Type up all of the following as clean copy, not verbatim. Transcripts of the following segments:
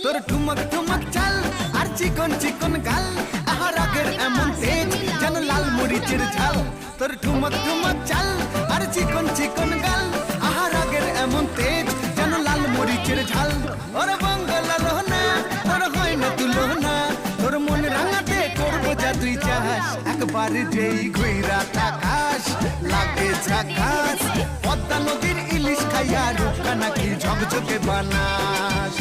তোর ঠুমক ঠুমক চাল আর চিকন চিকন গাল, আহা রাগের এমন তেজ যেন লাল মরিচের ঝাল। তোর ঠুমক ঠুমক চাল আর চিকন চিকন গাল, আহা রাগের এমন তেজ যেন লাল মরিচের ঝাল। ওরে বাঙ্গালা লোহনা তোর হয় না তুলনা, তোর মন রাঙাতে করবো যা তুই চাস। একবার যেই ঘুইরা তাকাস লাগে ঝাকাস, পদ্মা নদীর ইলিশ খাইয়া রূপকা নাকি ঝকঝকে বানাস।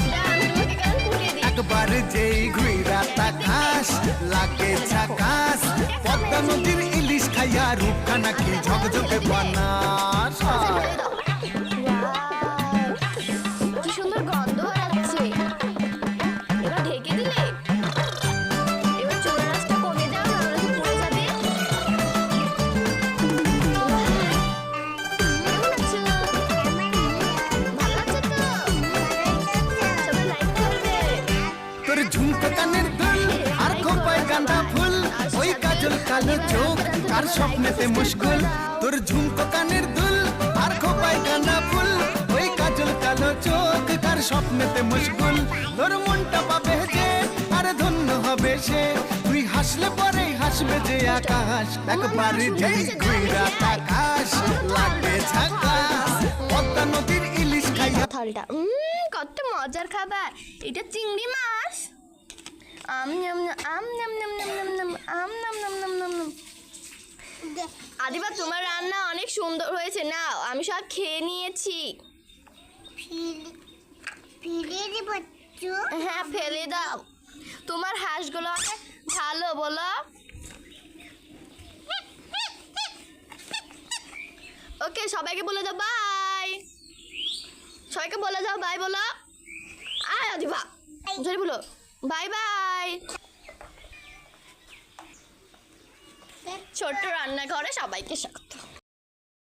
একবার যেই ঘুইরা তাকাস লাগে ঝাকাস, পদ্মা নদীর ইলিশ খাইয়া রূপকা নাকি ঝকঝকে বানাস। কি সুন্দর গন্ধ আসছে। এবার ঢেকে দিলে এবার চোরা রাস্তা কমে দাও, নাহলে তো পড়ে যাবে। কেমন আছো? ভালো আছো তো? সবাই লাইক করবে। তোর ঝুমকো কানের দুল আর খোপায় গাঁদা ফুল, ওই কাজল কালো চোখ কার স্বপ্নেতে মুশকুল। তোর ঝুমকো কানের দুল আর খোপায় গাঁদা ফুল, ওই কাজল কালো চোখ কার স্বপ্নেতে মুশকুল। তোর মনটা পাবে যে আর ধন্য হবে সে, তুই হাসলে পরেই হাসবে যে আকাশ। একবার যেই ঘুইরা তাকাস লাগে ঝাকাস, পদ্মা নদীর ইলিশ খাইয়া। থালটা কত মজার খাবার, এটা চিংড়ি মাছ। আম নাম আম নাম নাম নাম নাম নাম আম নাম নাম নাম নাম নাম। আদিবা তোমার রান্না অনেক সুন্দর হয়েছে, নাও আমি সব খেয়ে নিয়েছি। হ্যাঁ ফেলে দাও, তোমার হাঁসগুলো অনেক ভালো বলো। ওকে সবাইকে বলে দাও বাই, সবাইকে বলে যাও বাই বলো। আয় আদিবা জোরে বলো বাই বাই। ছোট্ট রান্নাঘরে সবাইকে স্বাগত।